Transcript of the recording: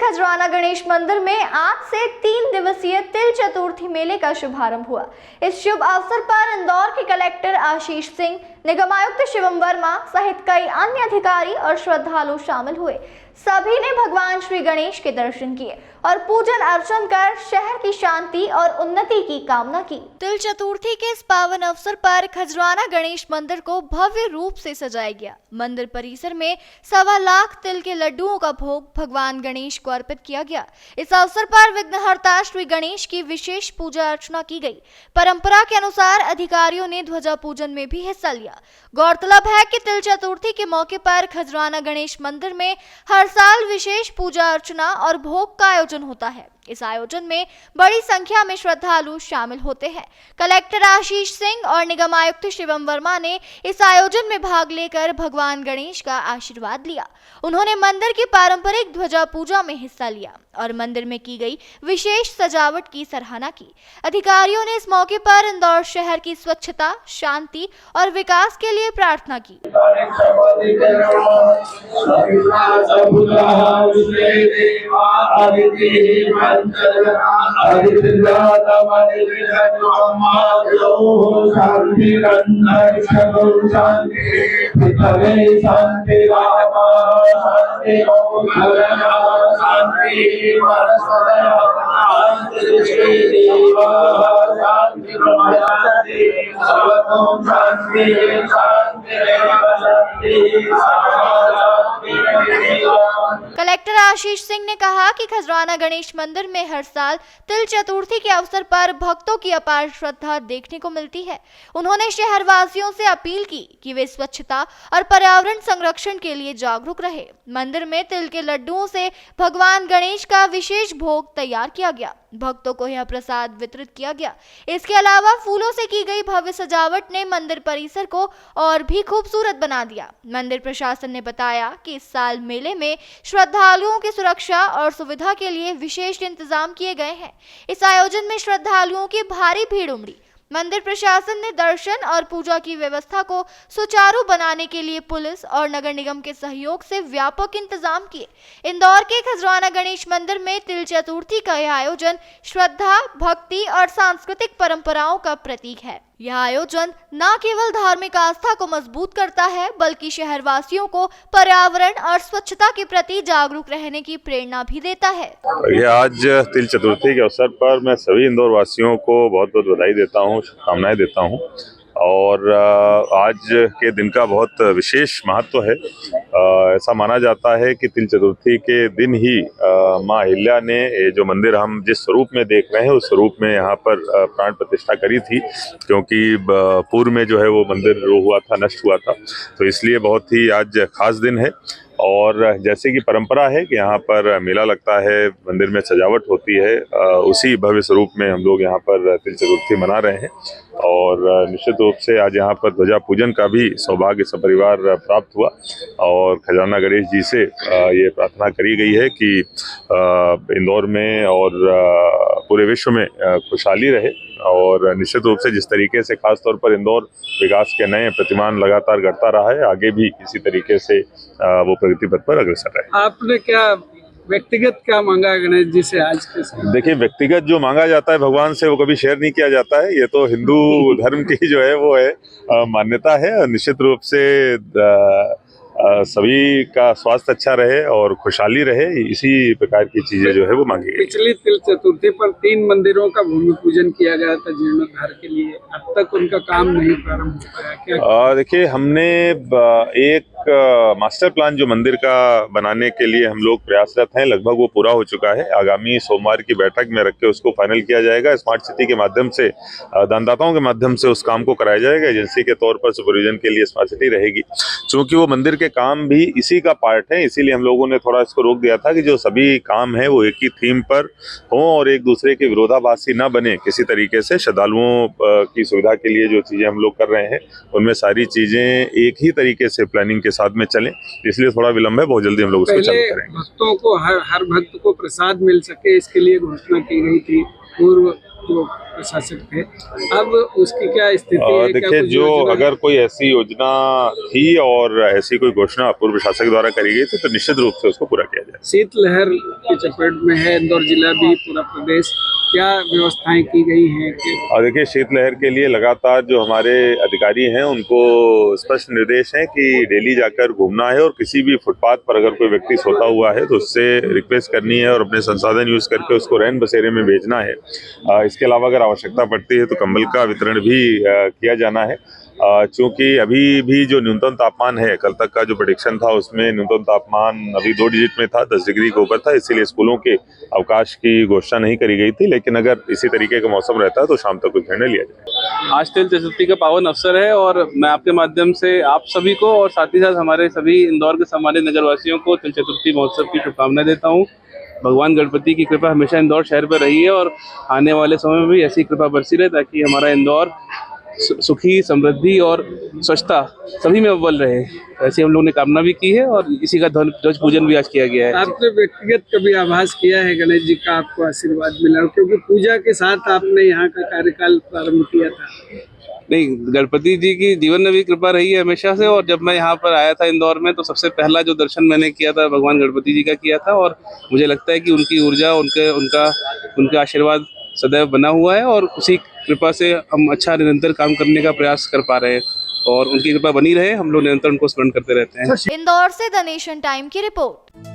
खजराना गणेश मंदिर में आज से 3 दिवसीय तिल चतुर्थी मेले का शुभारंभ हुआ। इस शुभ अवसर पर इंदौर के कलेक्टर आशीष सिंह, निगम आयुक्त शिवम वर्मा सहित कई अन्य अधिकारी और श्रद्धालु शामिल हुए। सभी ने भगवान श्री गणेश के दर्शन किए और पूजन अर्चन कर शहर की शांति और उन्नति की कामना की। तिल चतुर्थी के इस पावन अवसर पर खजराना गणेश मंदिर को भव्य रूप से सजाया गया। मंदिर परिसर में 1.25 लाख तिल के लड्डुओं का भोग भगवान गणेश को अर्पित किया गया। इस अवसर पर विघ्नहर्ता श्री गणेश की विशेष पूजा अर्चना की गई। परंपरा के अनुसार अधिकारियों ने ध्वजा पूजन में भी हिस्सा लिया। गौरतलब है कि तिल चतुर्थी के मौके पर खजराना गणेश मंदिर में हर साल विशेष पूजा अर्चना और भोग का आयोजन होता है। इस आयोजन में बड़ी संख्या में श्रद्धालु शामिल होते हैं। कलेक्टर आशीष सिंह और निगम आयुक्त शिवम वर्मा ने इस आयोजन में भाग लेकर भगवान गणेश का आशीर्वाद लिया। उन्होंने मंदिर की पारंपरिक ध्वजा पूजा में हिस्सा लिया और मंदिर में की गई विशेष सजावट की सराहना की। अधिकारियों ने इस मौके पर इंदौर शहर की स्वच्छता, शांति और विकास के लिए प्रार्थना की। कलेक्टर आशीष सिंह ने कहा कि खजराना गणेश मंदिर में हर साल तिल चतुर्थी के अवसर पर भक्तों की अपार श्रद्धा देखने को मिलती है। उन्होंने शहरवासियों से अपील की कि वे स्वच्छता और पर्यावरण संरक्षण के लिए जागरूक रहे। मंदिर में तिल के लड्डुओं से भगवान गणेश का विशेष भोग तैयार किया गया। भक्तों को यह प्रसाद वितरित किया गया। इसके अलावा फूलों से की गई भव्य सजावट ने मंदिर परिसर को और भी खूबसूरत बना दिया। मंदिर प्रशासन ने बताया कि इस साल मेले में श्रद्धालुओं की सुरक्षा और सुविधा के लिए विशेष इंतजाम किए गए हैं। इस आयोजन में श्रद्धालुओं की भारी भीड़ उमड़ी। मंदिर प्रशासन ने दर्शन और पूजा की व्यवस्था को सुचारू बनाने के लिए पुलिस और नगर निगम के सहयोग से व्यापक इंतजाम किए। इंदौर के खजराना गणेश मंदिर में तिल चतुर्थी का यह आयोजन श्रद्धा, भक्ति और सांस्कृतिक परंपराओं का प्रतीक है। यह आयोजन न केवल धार्मिक आस्था को मजबूत करता है, बल्कि शहरवासियों को पर्यावरण और स्वच्छता के प्रति जागरूक रहने की प्रेरणा भी देता है। ये आज तिल चतुर्थी के अवसर पर मैं सभी इंदौर वासियों को बहुत बहुत बधाई देता हूँ, शुभकामनाएं देता हूँ। और आज के दिन का बहुत विशेष महत्व है। ऐसा माना जाता है कि तिल चतुर्थी के दिन ही माँ अहिल्या ने ये जो मंदिर हम जिस स्वरूप में देख रहे हैं उस स्वरूप में यहाँ पर प्राण प्रतिष्ठा करी थी, क्योंकि पूर्व में जो है वो मंदिर हुआ था, नष्ट हुआ था। तो इसलिए बहुत ही आज खास दिन है। और जैसे कि परंपरा है कि यहाँ पर मेला लगता है, मंदिर में सजावट होती है, उसी भव्य स्वरूप में हम लोग यहाँ पर तिल चतुर्थी मना रहे हैं। और निश्चित रूप से आज यहाँ पर ध्वजा पूजन का भी सौभाग्य सपरिवार प्राप्त हुआ। और खजराना गणेश जी से ये प्रार्थना करी गई है कि इंदौर में और पूरे विश्व में खुशहाली रहे। और निश्चित रूप से जिस तरीके से खास तौर पर इंदौर विकास के नए प्रतिमान लगातार गढ़ता रहा है, आगे भी इसी तरीके से वो प्रगति पथ पर अग्रसर रहे। आपने क्या व्यक्तिगत क्या मांगा गणेश जी से आज के समय? देखिए, व्यक्तिगत जो मांगा जाता है भगवान से वो कभी शेयर नहीं किया जाता है। ये तो हिंदू धर्म की जो है वो है मान्यता है। और निश्चित रूप से सभी का स्वास्थ्य अच्छा रहे और खुशहाली रहे, इसी प्रकार की चीजें जो है वो मांगी गई। पिछली तिल चतुर्थी पर 3 मंदिरों का भूमि पूजन किया गया था जीर्णोद्धार के लिए, अब तक उनका काम नहीं प्रारंभ हो पाया। क्या देखिए, हमने एक मास्टर प्लान जो मंदिर का बनाने के लिए हम लोग प्रयासरत हैं, लगभग वो पूरा हो चुका है। आगामी सोमवार की बैठक में रख के उसको फाइनल किया जाएगा। स्मार्ट सिटी के माध्यम से, दानदाताओं के माध्यम से उस काम को कराया जाएगा। एजेंसी के तौर पर सुपरविजन के लिए स्मार्ट सिटी रहेगी। क्योंकि वो मंदिर के काम भी इसी का पार्ट है, इसीलिए हम लोगों ने थोड़ा इसको रोक दिया था कि जो सभी काम है वो एक ही थीम पर हो और एक दूसरे के विरोधाभासी न बने। किसी तरीके से श्रद्धालुओं की सुविधा के लिए जो चीजें हम लोग कर रहे हैं उनमें सारी चीजें एक ही तरीके से प्लानिंग के साथ में चलें, इसलिए थोड़ा विलंब है। बहुत जल्दी हम लोग उसको चालू करेंगे। भक्तों को हर भक्त को प्रसाद मिल सके, इसके लिए घोषणा की गई थी। पूर्व जो प्रशासक थे, अब उसकी क्या स्थिति है? क्या देखिए, कुछ जो योजना- अगर कोई ऐसी योजना थी और ऐसी कोई घोषणा पूर्व प्रशासक द्वारा करी गई थी तो निश्चित रूप से उसको पूरा किया जाए। शीतलहर की चपेट में है इंदौर जिला भी, पूरा प्रदेश, क्या व्यवस्थाएं की गई हैं कि और देखिए, शीतलहर के लिए लगातार जो हमारे अधिकारी हैं उनको स्पष्ट निर्देश हैं कि डेली जाकर घूमना है और किसी भी फुटपाथ पर अगर कोई व्यक्ति सोता हुआ है तो उससे रिक्वेस्ट करनी है और अपने संसाधन यूज करके उसको रैन बसेरे में भेजना है। इसके अलावा अगर आवश्यकता पड़ती है तो कंबल का वितरण भी किया जाना है। चूंकि अभी भी जो न्यूनतम तापमान है, कल तक का जो प्रेडिक्शन था उसमें न्यूनतम तापमान अभी 2 डिजिट में था, 10 डिग्री के ऊपर था, इसीलिए स्कूलों के अवकाश की घोषणा नहीं करी गई थी। लेकिन अगर इसी तरीके का मौसम रहता है तो शाम तक कुछ निर्णय लिया जाए। आज तिल चतुर्थी का पावन अवसर है और मैं आपके माध्यम से आप सभी को और साथ ही साथ हमारे सभी इंदौर के सम्मानित नगरवासियों को तिल चतुर्थी महोत्सव की शुभकामनाएं देता हूं। भगवान गणपति की कृपा हमेशा इंदौर शहर पर रही है और आने वाले समय में भी ऐसी कृपा बरसी रहे ताकि हमारा इंदौर सुखी, समृद्धि और स्वच्छता सभी में अव्वल रहे। ऐसी हम लोगों ने कामना भी की है और इसी का ध्वज पूजन भी आज किया गया है। आपने व्यक्तिगत कभी आभास किया है गणेश जी का आपको आशीर्वाद मिला? क्योंकि पूजा के साथ आपने यहाँ का कार्यकाल प्रारंभ किया था। नहीं, गणपति जी की जीवन में भी कृपा रही है हमेशा से और जब मैं यहाँ पर आया था इंदौर में तो सबसे पहला जो दर्शन मैंने किया था भगवान गणपति जी का किया था और मुझे लगता है कि उनकी ऊर्जा, उनका आशीर्वाद सदैव बना हुआ है और उसी कृपा से हम अच्छा निरंतर काम करने का प्रयास कर पा रहे हैं और उनकी कृपा बनी रहे, हम लोग निरंतर उनको स्मरण करते रहते हैं। इंदौर से द नेशन टाइम की रिपोर्ट।